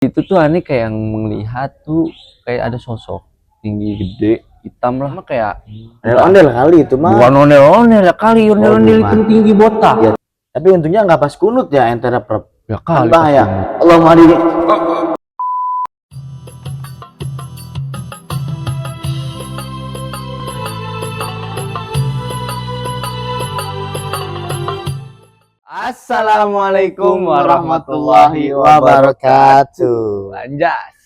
Itu tuh aneh kayak yang melihat tuh kayak ada sosok tinggi gede hitam lah mah kayak Ondel-ondel kali itu mah. bukan ondel-ondel ya kali ondel-ondel itu tinggi botak ya, tapi untungnya nggak pas kunut ya antara perep ya kan kali bahaya. Allah mari. Assalamualaikum warahmatullahi wabarakatuh. Anjas.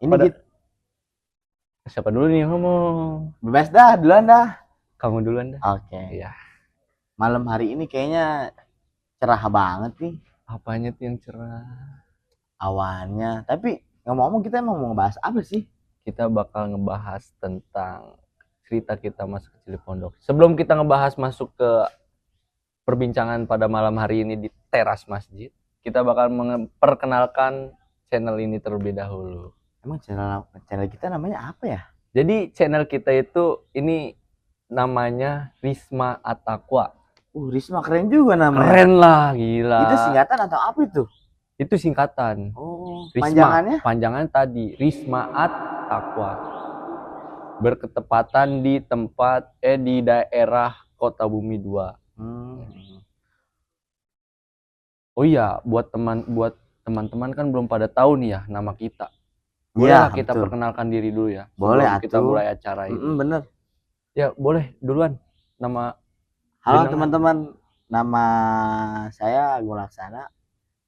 Ini kita siapa dulu nih ngomong? bebas dah, duluan dah. Kamu duluan dah. Oke. Iya. Malam hari ini kayaknya cerah banget nih. Apanya tuh yang cerah? Awannya. Tapi ngomong-ngomong kita emang mau ngebahas apa sih? Kita bakal ngebahas tentang cerita kita masa kecil di pondok. Sebelum kita ngebahas masuk ke perbincangan pada malam hari ini di teras masjid, kita bakal memperkenalkan channel ini terlebih dahulu. Emang channel kita namanya apa ya? Jadi channel kita itu ini namanya Risma At-Taqwa. Risma keren juga namanya. Keren lah, gila. Itu singkatan atau apa itu? Itu singkatan. Risma. Panjangannya? Panjangan tadi Risma At-Taqwa. Berketepatan di tempat di daerah Kota Bumi 2. Oh iya, buat teman-teman kan belum pada tahu nih ya nama kita. Boleh ya, kita betul. Perkenalkan diri dulu ya. Boleh kita mulai acara ini. Bener. Ya boleh duluan. Nama. Halo teman-teman, nama saya Agung Laksana.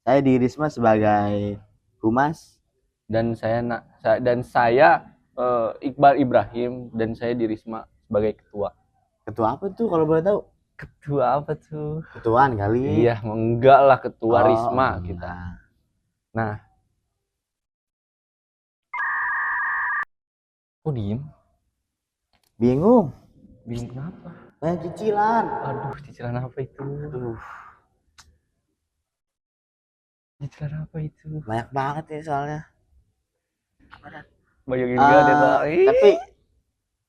Saya di Risma sebagai humas. Dan saya Iqbal Ibrahim dan saya di Risma sebagai ketua. Ketua apa tuh kalau boleh tahu? Ketua apa tuh? Ketuaan kali. Iya, enggak lah ketua Risma kita. Nah. Kok diem? Bingung kenapa? Banyak cicilan. Aduh, cicilan apa itu? Cicilan apa itu? Banyak banget ya soalnya. Banyak juga deh. Tapi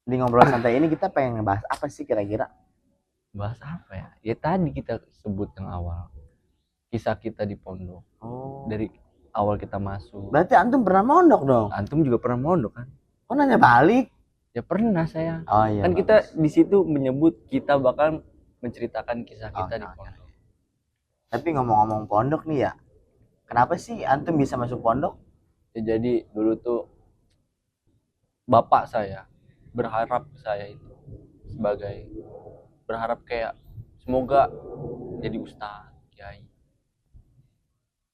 di ngobrol santai ini kita pengen ngebahas apa sih kira-kira? Bahas apa ya? Ya tadi kita sebut yang awal. Kisah kita di pondok. Dari awal kita masuk. Berarti antum pernah mondok dong? Antum juga pernah mondok kan? Kok nanya balik? Ya pernah saya. Iya. Kan kita di situ menyebut kita bakal menceritakan kisah kita di pondok. Tapi ngomong-ngomong pondok nih ya, kenapa sih antum bisa masuk pondok? Ya jadi dulu tuh bapak saya berharap saya itu berharap kayak semoga jadi ustaz, kiai.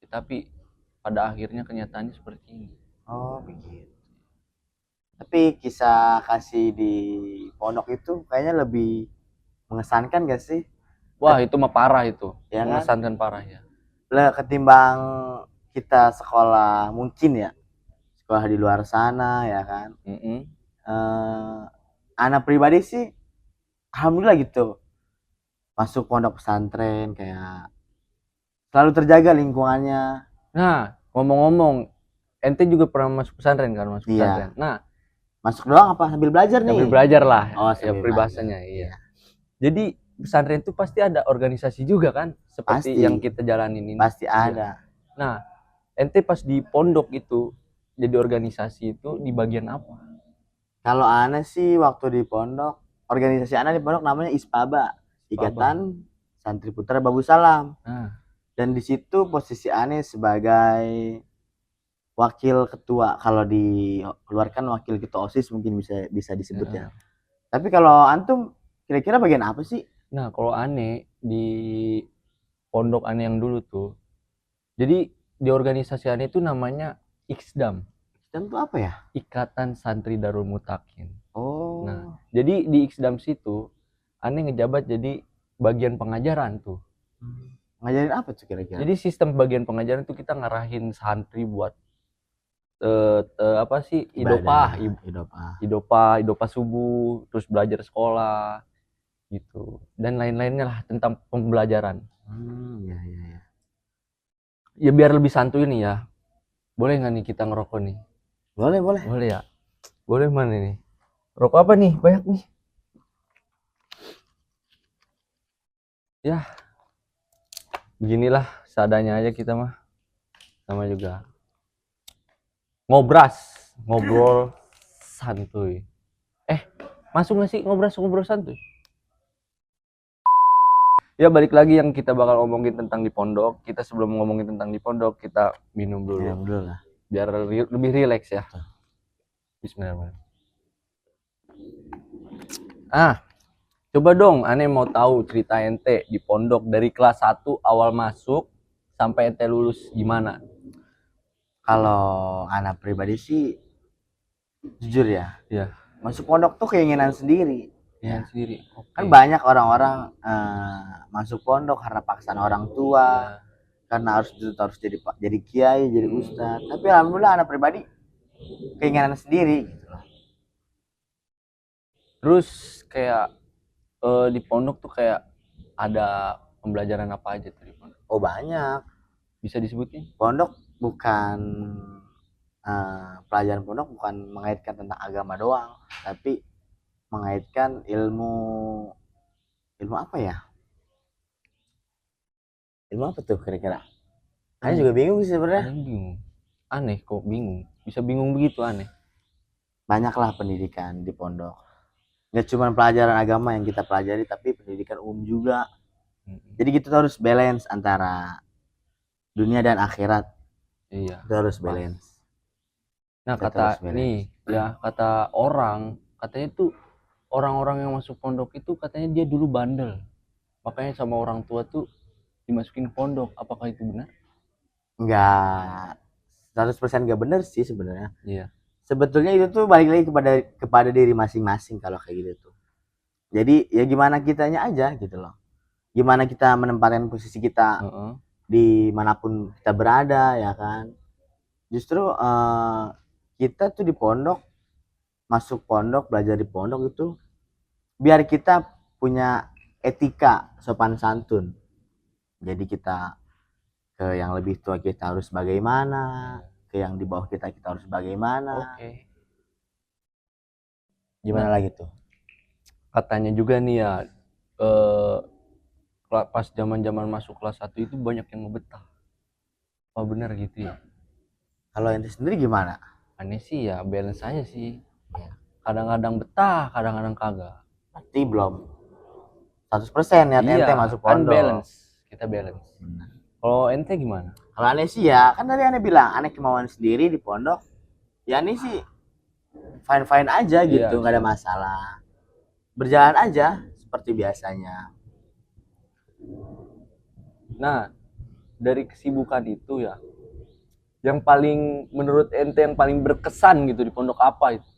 Tapi pada akhirnya kenyataannya seperti ini. Begitu. Tapi kisah kasih di pondok itu kayaknya lebih mengesankan gak sih? Wah, itu mah parah itu. Ya mengesankan kan? Parah ya. Ketimbang kita sekolah mungkin ya. Sekolah di luar sana ya kan. Anak pribadi sih alhamdulillah gitu. Masuk pondok pesantren kayak selalu terjaga lingkungannya. Nah, ngomong-ngomong, ente juga pernah masuk pesantren kan? Masuk pesantren. Nah, masuk doang apa sambil belajar nih? Sambil belajar lah. Ya peribahasanya, iya. Jadi pesantren itu pasti ada organisasi juga kan? Seperti yang kita jalanin ini. Pasti ada. Nah, ente pas di pondok itu jadi organisasi itu di bagian apa? Kalau aneh sih waktu di pondok, organisasi aneh di pondok namanya ISPABA, Ikatan Santri Putra Babu Salam. Dan di situ posisi aneh sebagai wakil ketua. Kalau dikeluarkan wakil ketua OSIS mungkin bisa disebut ya. Tapi kalau antum kira-kira bagian apa sih? Nah, kalau aneh di pondok aneh yang dulu tuh, jadi di organisasi aneh itu namanya IKSDAM. IKSDAM itu apa ya? Ikatan Santri Darul Mutakin. Nah, jadi di IKSDAM situ aneh ngejabat jadi bagian pengajaran tuh. Ngajarin apa tuh kira-kira? Jadi sistem bagian pengajaran tuh kita ngarahin santri buat apa sih? Idopah subuh, terus belajar sekolah gitu. Dan lain-lainnya lah tentang pembelajaran. Iya. Ya biar lebih santuy nih ya. Boleh nggak nih kita ngerokok nih? Boleh. Boleh ya? Boleh mana nih? Rokok apa nih? Banyak nih. Ya. Beginilah seadanya aja kita mah. Sama juga. Ngobrol santuy. Masuk nggak sih ngobrol santuy? Ya balik lagi yang kita bakal ngomongin tentang di pondok. Kita sebelum ngomongin tentang di pondok, kita minum dulu. Ya, dulu lah. Biar lebih rileks ya. Bismillahirrahmanirrahim. Coba dong, aneh mau tahu cerita ente di pondok dari kelas 1 awal masuk sampai ente lulus gimana? Kalau anak pribadi sih jujur ya, Iya. masuk pondok tuh keinginan sendiri. Ya, sendiri. Kan banyak orang-orang masuk pondok karena paksaan orang tua, Ya. karena harus jadi kiai, jadi ustadz. Tapi alhamdulillah anak pribadi keinginan sendiri gitu loh. Terus kayak di pondok tuh kayak ada pembelajaran apa aja tuh di pondok? Oh banyak. Bisa disebutin? Pondok bukan pelajaran pondok bukan mengaitkan tentang agama doang, tapi mengaitkan ilmu apa ya? Ilmu apa tuh kira-kira? Aneh juga bingung sih sebenarnya. Aneh bingung. Aneh kok bingung. Bisa bingung begitu aneh. Banyaklah pendidikan di pondok. Nggak cuma pelajaran agama yang kita pelajari, tapi pendidikan umum juga. Jadi kita harus balance antara dunia dan akhirat. Iya. Kita harus balance. Nah kata nih ya, kata orang katanya tuh orang-orang yang masuk pondok itu katanya dia dulu bandel, makanya sama orang tua tuh dimasukin pondok. Apakah itu benar? Nggak 100% nggak benar sih sebenarnya. Iya. Sebetulnya itu tuh balik lagi kepada diri masing-masing kalau kayak gitu tuh. Jadi ya gimana kitanya aja gitu loh. Gimana kita menempatkan posisi kita dimanapun kita berada ya kan. Justru kita tuh di pondok, masuk pondok, belajar di pondok itu biar kita punya etika sopan santun. Jadi kita ke yang lebih tua kita harus bagaimana, ke yang di bawah kita harus bagaimana. Oke. Gimana lagi tuh? Katanya juga nih ya, pas zaman masuk kelas 1 itu banyak yang ngebetah. Apa benar gitu ya? Kalau ente sendiri gimana? Aneh sih ya, balance aja sih. Kadang-kadang betah, kadang-kadang kagak. Berarti belum 100% niat ente masuk pondok. Kan balance, kita balance. Kalau ente gimana? Kalau aneh sih ya, kan tadi aneh bilang aneh kemauan sendiri di pondok. Ya aneh sih fine aja gitu, nggak ada masalah. Berjalan aja seperti biasanya. Nah, dari kesibukan itu ya, yang paling menurut ente yang paling berkesan gitu di pondok apa itu?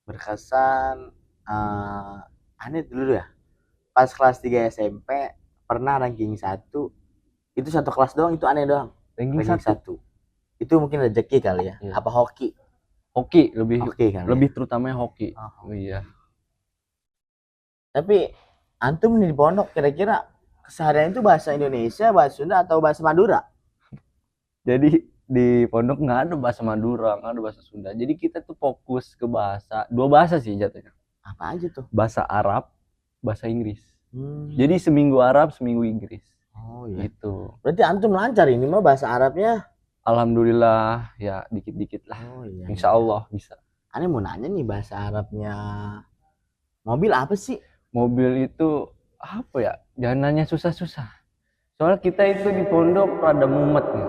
Berkesan aneh dulu ya. Pas kelas 3 SMP pernah ranking 1. Itu satu kelas doang, itu aneh doang. Ranking 1. Itu mungkin rezeki kali ya. Apa hoki? Hoki lebih kan, lebih ya? Terutamanya hoki. Oh iya. Tapi antum di pondok kira-kira keseharian itu bahasa Indonesia, bahasa Sunda atau bahasa Madura? Jadi di pondok nggak ada bahasa Madura, nggak ada bahasa Sunda. Jadi kita tuh fokus ke dua bahasa sih jatuhnya. Apa aja tuh? Bahasa Arab, bahasa Inggris. Jadi seminggu Arab, seminggu Inggris. Oh iya. Gitu. Berarti antum lancar ini mah bahasa Arabnya? Alhamdulillah ya dikit-dikit lah. Oh iya. Insya Allah bisa. Aneh mau nanya nih, bahasa Arabnya mobil apa sih? Mobil itu apa ya? Jangan nanya susah-susah. Soalnya kita itu di pondok rada mumet nih.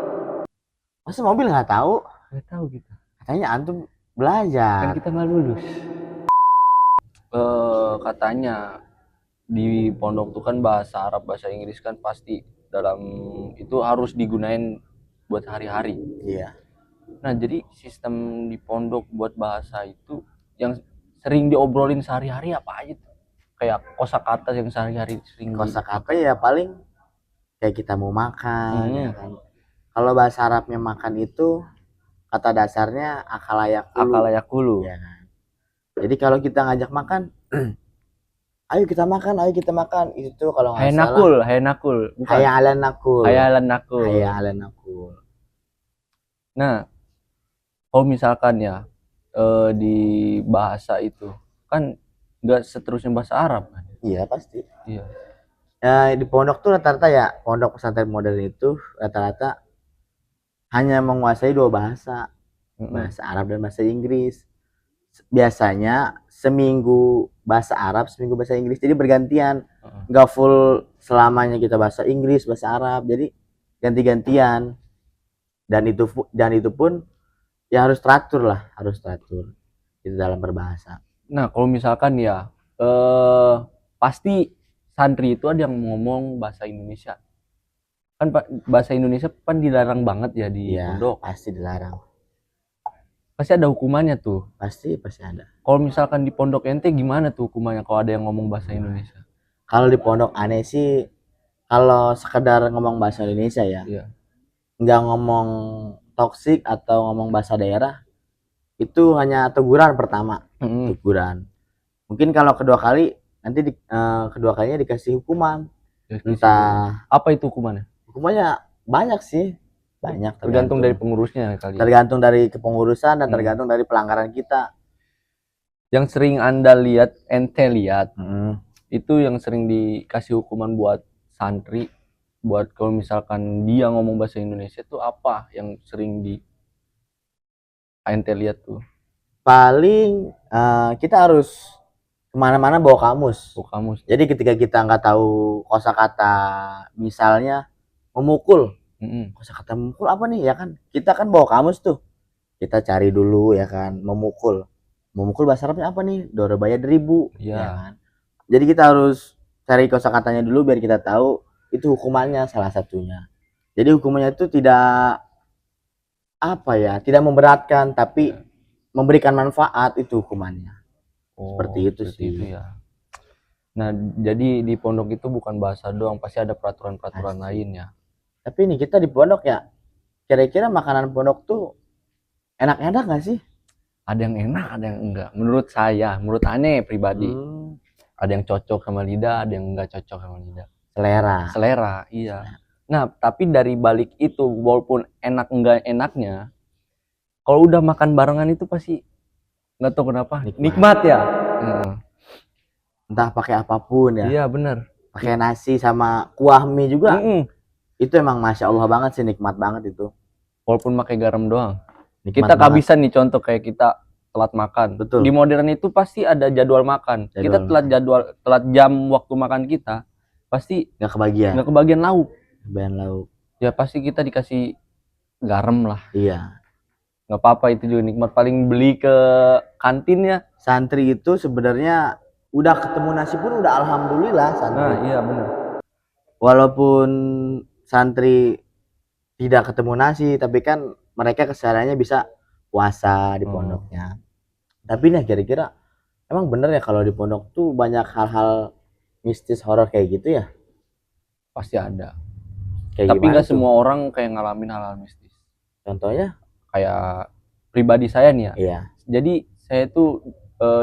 Masa mobil nggak tahu? Nggak tahu kita. Katanya antum belajar. Kan kita nggak lulus. Katanya di pondok tuh kan bahasa Arab, bahasa Inggris kan pasti dalam itu harus digunain buat sehari-hari. Iya. Nah jadi sistem di pondok buat bahasa itu yang sering diobrolin sehari-hari apa aja tuh? Kayak kosakata yang sehari-hari sering. Kosakata ya paling kayak kita mau makan. Ya kan? Kalau bahasa Arabnya makan itu kata dasarnya akalayakulu. Akalayakulu. Ya kan? Jadi kalau kita ngajak makan, ayo kita makan, itu tuh kalau nggak salah. Hayanakul. Hayalan nakul. Nah, kalau misalkan ya di bahasa itu kan nggak seterusnya bahasa Arab kan? Iya pasti. Iya. Di pondok tuh rata-rata ya, pondok pesantren modern itu rata-rata hanya menguasai 2 bahasa, Mm-mm. bahasa Arab dan bahasa Inggris. Biasanya seminggu bahasa Arab, seminggu bahasa Inggris. Jadi bergantian. Nggak full selamanya kita bahasa Inggris, bahasa Arab. Jadi ganti-gantian. Dan itu pun ya harus teratur lah, harus teratur itu dalam berbahasa. Nah, kalau misalkan ya pasti santri itu ada yang ngomong bahasa Indonesia. Kan bahasa Indonesia kan dilarang banget ya di Iya, pondok. pasti dilarang. Pasti ada hukumannya tuh. Pasti ada. Kalau misalkan di pondok ente gimana tuh hukumannya kalau ada yang ngomong bahasa Indonesia? Kalau di pondok aneh sih, kalau sekedar ngomong bahasa Indonesia ya, Iya. nggak ngomong toksik atau ngomong bahasa daerah, itu hanya teguran pertama, Mm-mm. teguran. Mungkin kalau kedua kali nanti kedua kalinya dikasih hukuman. Entah Apa itu hukumannya? hukumannya banyak sih, banyak Tergantung dari pengurusnya kali. tergantung dari kepengurusan dan tergantung dari pelanggaran kita. Yang sering ente lihat Hmm. itu yang sering dikasih hukuman buat santri, buat kalau misalkan dia ngomong bahasa Indonesia tuh apa yang sering di ente lihat tuh? Paling kita harus kemana-mana bawa kamus. Oh, kamus. Jadi ketika kita nggak tahu kosakata, misalnya memukul, kosakata memukul apa nih ya kan? Kita kan bawa kamus tuh. Kita cari dulu ya kan, memukul. Memukul bahasa Arabnya apa nih? Dorobaya 1000, Iya. ya kan? Jadi kita harus cari kosakatanya dulu biar kita tahu itu hukumannya salah satunya. Jadi hukumannya itu tidak apa ya, tidak memberatkan tapi memberikan manfaat, itu hukumannya. Oh, Seperti itu sih. itu ya. Nah, jadi di pondok itu bukan bahasa doang, pasti ada peraturan-peraturan lain ya. Tapi ini kita di pondok ya, kira-kira makanan pondok tuh enak-enak gak sih? Ada yang enak, ada yang enggak. Menurut saya, menurut aneh pribadi, ada yang cocok sama lidah, ada yang enggak cocok sama lidah. Selera, iya. Nah, tapi dari balik itu, walaupun enak enggak enaknya, kalau udah makan barengan itu pasti nggak tahu kenapa nikmat ya. Entah pakai apapun ya. Iya bener. Pakai nasi sama kuah mie juga. Itu emang masya Allah banget sih, nikmat banget itu. Walaupun pakai garam doang. Nikmat kita banget. kehabisan nih, contoh kayak kita telat makan. Betul. Di modern itu pasti ada jadwal makan. Kita telat jam waktu makan kita, pasti nggak kebagian lauk. Lauk. Ya pasti kita dikasih garam lah. Iya. Nggak apa-apa, itu juga nikmat. Paling beli ke kantin ya. Santri itu sebenarnya udah ketemu nasi pun udah alhamdulillah santri. Nah iya benar. Walaupun santri tidak ketemu nasi, tapi kan mereka kesehariannya bisa puasa di pondoknya. Tapi nih kira-kira emang bener ya kalau di pondok tuh banyak hal-hal mistis horor kayak gitu ya? Pasti ada. Kayak tapi nggak semua orang kayak ngalamin hal-hal mistis. Contohnya? Kayak pribadi saya nih ya. Iya. Jadi saya tuh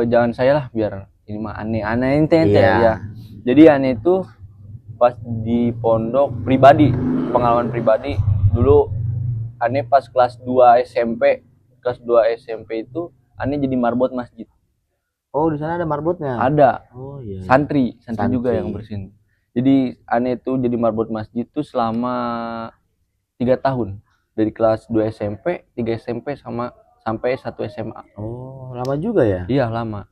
jangan saya lah, biar ini mah aneh ente ya. Jadi aneh itu pas di pondok pribadi, pengalaman pribadi dulu. Aneh pas kelas 2 SMP, itu aneh jadi marbot masjid. Oh, di sana ada marbotnya? Ada. Oh iya. Santri juga yang bersihin. Jadi aneh itu jadi marbot masjid tuh selama 3 tahun. Dari kelas 2 SMP, 3 SMP sampai 1 SMA. Oh, lama juga ya? Iya, lama.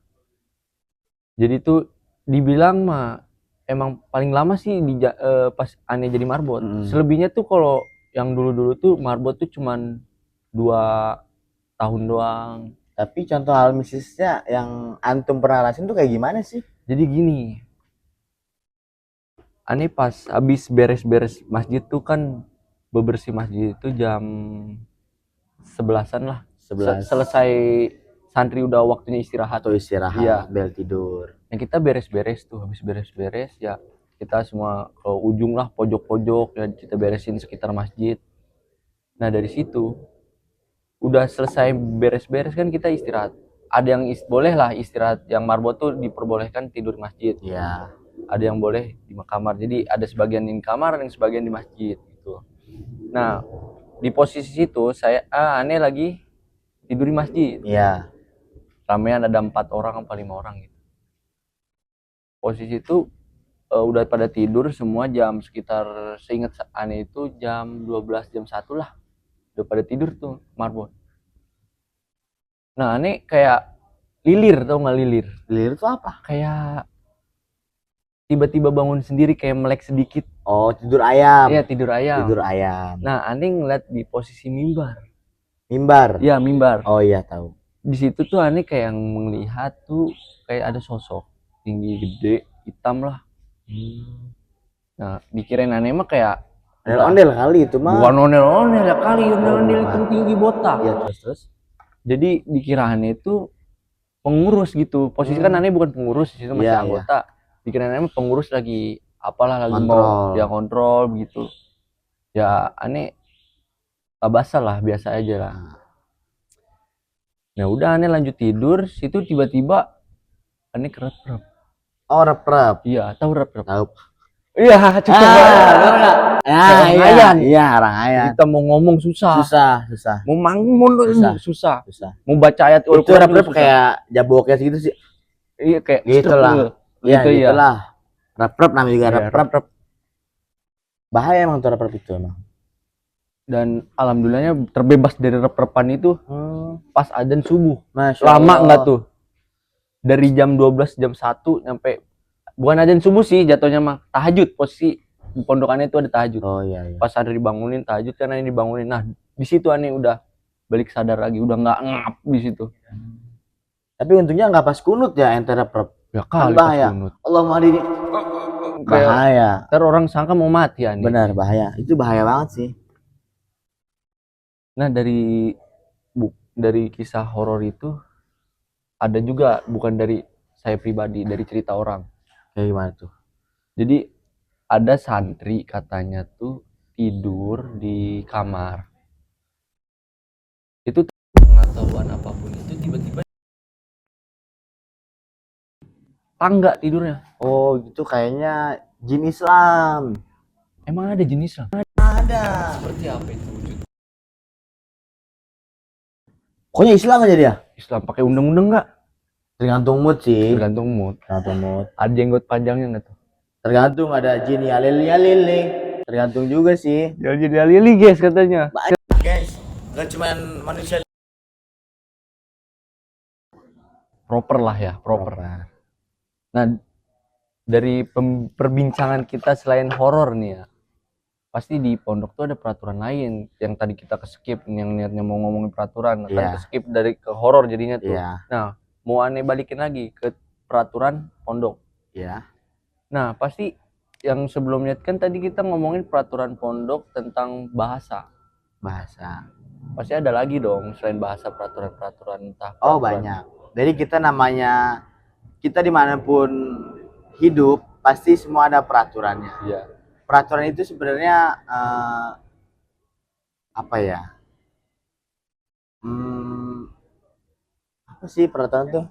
Jadi tuh dibilang mah emang paling lama sih pas aneh jadi marbot. Selebihnya tuh kalau yang dulu-dulu tuh marbot tuh cuman 2 tahun doang. Tapi contoh hal mistisnya yang antum pernah rasain tuh kayak gimana sih? Jadi gini, aneh pas habis beres-beres masjid tuh kan, bebersih masjid itu jam 11-an lah. Selesai santri udah waktunya istirahat. Atau istirahat, iya. bel tidur. Nah kita beres-beres tuh, habis beres-beres ya kita semua ke ujung lah, pojok-pojok ya, kita beresin sekitar masjid. Nah dari situ udah selesai beres-beres kan kita istirahat. Ada yang boleh lah istirahat, yang marbot tuh diperbolehkan tidur di masjid. Iya. Ada yang boleh di kamar. Jadi ada sebagian di kamar, yang sebagian di masjid gitu. Nah di posisi itu saya aneh lagi tidur di masjid. Iya. Ramean ada 4 orang apa 5 orang gitu. Posisi itu udah pada tidur semua, jam sekitar, seingat aneh itu jam 12, jam 1 lah. udah pada tidur tuh marbot. Nah aneh kayak lilir, tau nggak lilir? Lilir itu apa? Kayak tiba-tiba bangun sendiri kayak melek sedikit. Oh, tidur ayam. Iya tidur ayam. Tidur ayam. Nah aneh ngeliat di posisi mimbar. Mimbar. Iya mimbar. Oh iya tahu. Di situ tuh aneh kayak yang melihat tuh kayak ada sosok tinggi gede hitam lah. Nah dikirain aneh mah kayak Ondel-ondel kali itu mah. bukan ondel-ondel ya kali, ondel-ondel itu bukan. tinggi botak. Iya terus. Jadi dikiraannya itu pengurus gitu. Posisi kan aneh bukan pengurus, di situ masih Iya, anggota. Dikiraannya pengurus lagi apalah lagi Kontrol. mau ya kontrol begitu. Ya aneh abasa lah, biasa aja lah. Nah udah aneh lanjut tidur, situ tiba-tiba aneh kerep-kerep. Oh, rep-rep. Iya, tahu rep-rep. Tahu. Iya, cukup banget. Iya, iya, orang ayat. Kita mau ngomong susah. Susah. Mau manggung susah. Mau baca ayat Itu rep-rep kayak jaboknya segitu sih. Iya kayak gitu lah. Iya, gitu ya. Gitulah. Rep-rep namanya juga Iya, rep-rep. Bahaya emang tuh rep-rep itu emang. Dan alhamdulillahnya terbebas dari rep-repan itu pas adzan subuh. Masya Lama Allah. nggak tuh? Dari jam 12 jam 1 nyampe bukan adzan subuh sih jatuhnya mah tahajud. Posisi di pondokannya itu ada tahajud. Oh iya. Pas ada dibangunin tahajud karena ini dibangunin. Nah, di situ aneh udah balik sadar lagi, udah nggak ngap di situ. Tapi untungnya nggak pas kunut ya ente rep-rep. Ya kali bahaya. pas kunut. Allah mahdi. Bahaya. Ntar orang sangka mau mati aneh. Benar, bahaya. Itu bahaya banget sih. Nah, dari kisah horor itu ada juga bukan dari saya pribadi, dari cerita orang. Kayak gimana tuh? Jadi ada santri katanya tuh tidur di kamar. Itu pengetahuan apapun itu tiba-tiba tangga tidurnya. Oh, itu kayaknya jin Islam. Emang ada jenis lah? Ada. Seperti apa itu wujud? Pokoknya Islam aja dia. Islam pakai undang-undang nggak? Tergantung mood sih. Tergantung mood. Ada jenggot panjangnya nggak tuh? Tergantung ada jin yalil. Tergantung juga sih. Ya jadi alili guys katanya. Guys, nggak cuman manusia. Proper lah ya, proper. Nah, dari perbincangan kita selain horor nih ya, pasti di pondok tuh ada peraturan lain yang tadi kita skip, yang niatnya mau ngomongin peraturan, kan skip dari ke horor jadinya tuh. Nah, mau aneh balikin lagi ke peraturan pondok. Nah, pasti yang sebelumnya kan tadi kita ngomongin peraturan pondok tentang bahasa. Pasti ada lagi dong selain bahasa peraturan-peraturan entah. Oh banyak. Jadi kita dimanapun hidup pasti semua ada peraturannya. Iya. Peraturan itu sebenarnya apa ya? Apa sih peraturan tuh?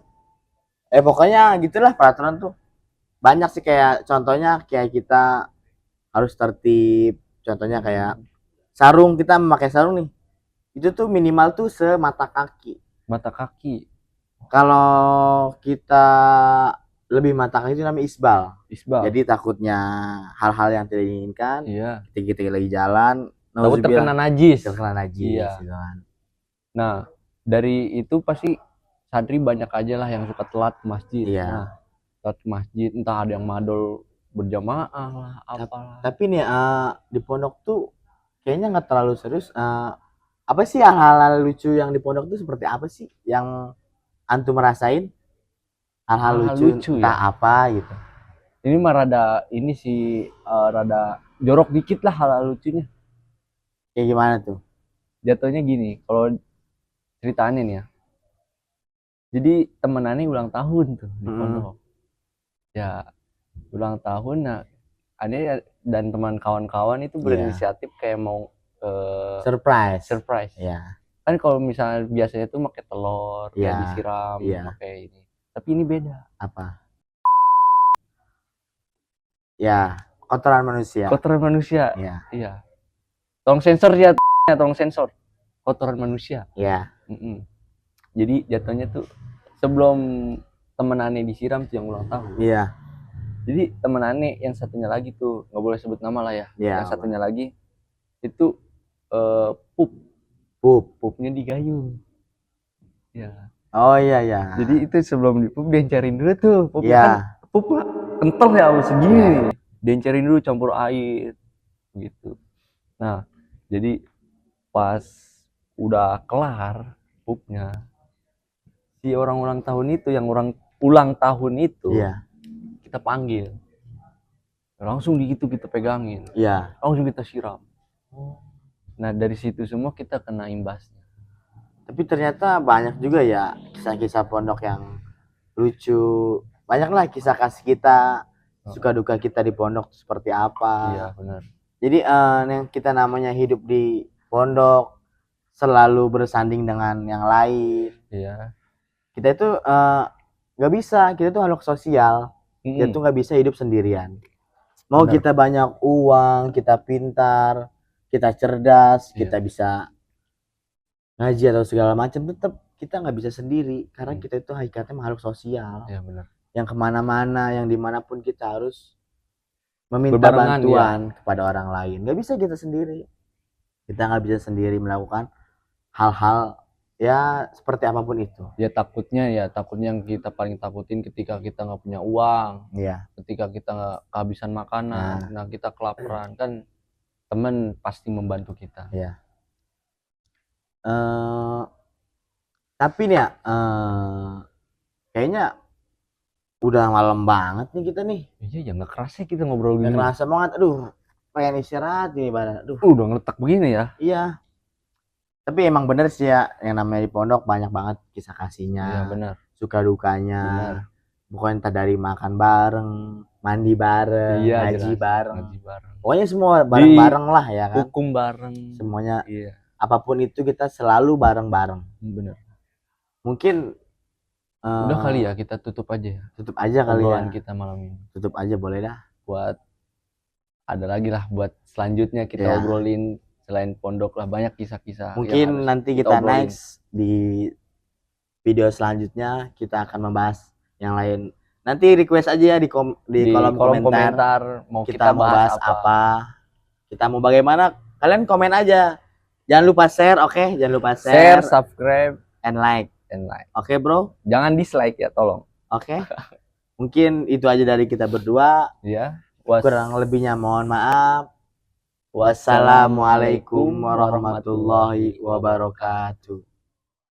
Pokoknya gitulah peraturan tuh. Banyak sih kayak contohnya kayak kita harus tertib. Contohnya kayak sarung, kita memakai sarung nih. Itu tuh minimal tuh semata kaki. Mata kaki. Kalau kita lebih mata kaki itu namanya isbal. Jadi takutnya hal-hal yang tidak diinginkan. Iya. Kita lagi jalan, takut terkena najis. Iya. Gitu kan. Nah, dari itu pasti santri banyak aja lah yang suka telat ke masjid. Iya. Nah, telat ke masjid, entah ada yang madol berjamaah lah, apalah. Tapi nih di pondok tuh kayaknya nggak terlalu serius. Apa sih hal-hal lucu yang di pondok tuh seperti apa sih yang antum merasain? Hal-hal lucu entah ya? Apa gitu. Ini mah rada ini sih rada jorok dikit lah hal-hal lucunya. Kayak gimana tuh? Jatuhnya gini, kalau ceritanya nih ya. Jadi temen Ani ulang tahun tuh di pondok. Ya ulang tahun, nah Ani dan teman kawan-kawan itu berinisiatif kayak mau surprise. Ya. Kan kalau misalnya biasanya tuh pakai telur, kayak disiram, pakai ini. Tapi ini beda. Apa? Ya, kotoran manusia. Iya. Tolong sensor ya, tolong sensor. Kotoran manusia. Iya. Jadi jatuhnya tuh sebelum temen Ane disiram tuh yang ulang tahun. Iya. Jadi temen Ane yang satunya lagi tuh, nggak boleh sebut nama lah ya. Yang satunya lagi itu pup Pupnya digayung. Ya. Oh iya ya. Jadi itu sebelum dipup diencerin dulu tuh. Pupnya Iya. kan pup kental ya segini Iya. nih. Diencerin dulu campur air gitu. Nah, jadi pas udah kelar pupnya, si orang ulang tahun itu, yang orang ulang tahun itu, Iya. kita panggil. Langsung gitu kita pegangin. Iya. Langsung kita siram. Nah, dari situ semua kita kena imbasnya. Tapi ternyata banyak juga ya kisah-kisah pondok yang lucu. Banyaklah kisah kasih kita, suka duka kita di pondok seperti apa. Iya, benar. Jadi yang kita namanya hidup di pondok selalu bersanding dengan yang lain. Iya. Kita itu nggak bisa, kita tuh makhluk sosial. Kita tuh nggak bisa hidup sendirian. Mau Benar. kita banyak uang, kita pintar, kita cerdas, Iya. kita bisa ngaji atau segala macam, tetap kita nggak bisa sendiri karena kita itu hakikatnya makhluk sosial. Iya, benar. Yang kemana-mana, yang dimanapun kita harus meminta Berbarengan, bantuan kepada orang lain. Nggak bisa kita sendiri. Kita nggak bisa sendiri melakukan hal-hal ya seperti apapun itu. Ya takutnya yang kita paling takutin ketika kita nggak punya uang, Iya. ketika kita nggak kehabisan makanan, nah kita kelaparan, kan teman pasti membantu kita. Iya. Tapi nih ya, kayaknya udah malam banget nih kita nih. Iya, ya nggak kerasa kita ngobrol Nggak gini. kerasa banget, aduh, pengen istirahat nih badan. Aduh. Udah ngeletak begini ya. Iya. Tapi emang bener sih ya, yang namanya di pondok banyak banget kisah kasihnya. Iya, benar. Suka dukanya. Benar. Bukan entah dari makan bareng, mandi bareng, Iya, ngaji jelas. bareng. Ngaji bareng. Pokoknya semua bareng-bareng lah ya kan. Hukum bareng. Semuanya. Iya, Apapun itu kita selalu bareng-bareng. benar. Mungkin Udah kali ya kita tutup aja ya. tutup aja kali ya. Obrolan kita malam ini. Tutup aja boleh dah. Buat ada lagi lah buat selanjutnya kita Iya. obrolin selain pondok lah, banyak kisah-kisah. Mungkin nanti kita obrolin. next di video selanjutnya kita akan membahas yang lain. Nanti request aja ya di kolom komentar mau kita mau bahas apa. Kita mau bagaimana, kalian komen aja. Jangan lupa share, oke? Jangan lupa Share, subscribe, and like. Oke, bro? Jangan dislike ya, tolong. Oke. Mungkin itu aja dari kita berdua. Ya. Kurang lebihnya mohon maaf. Wassalamualaikum warahmatullahi wabarakatuh.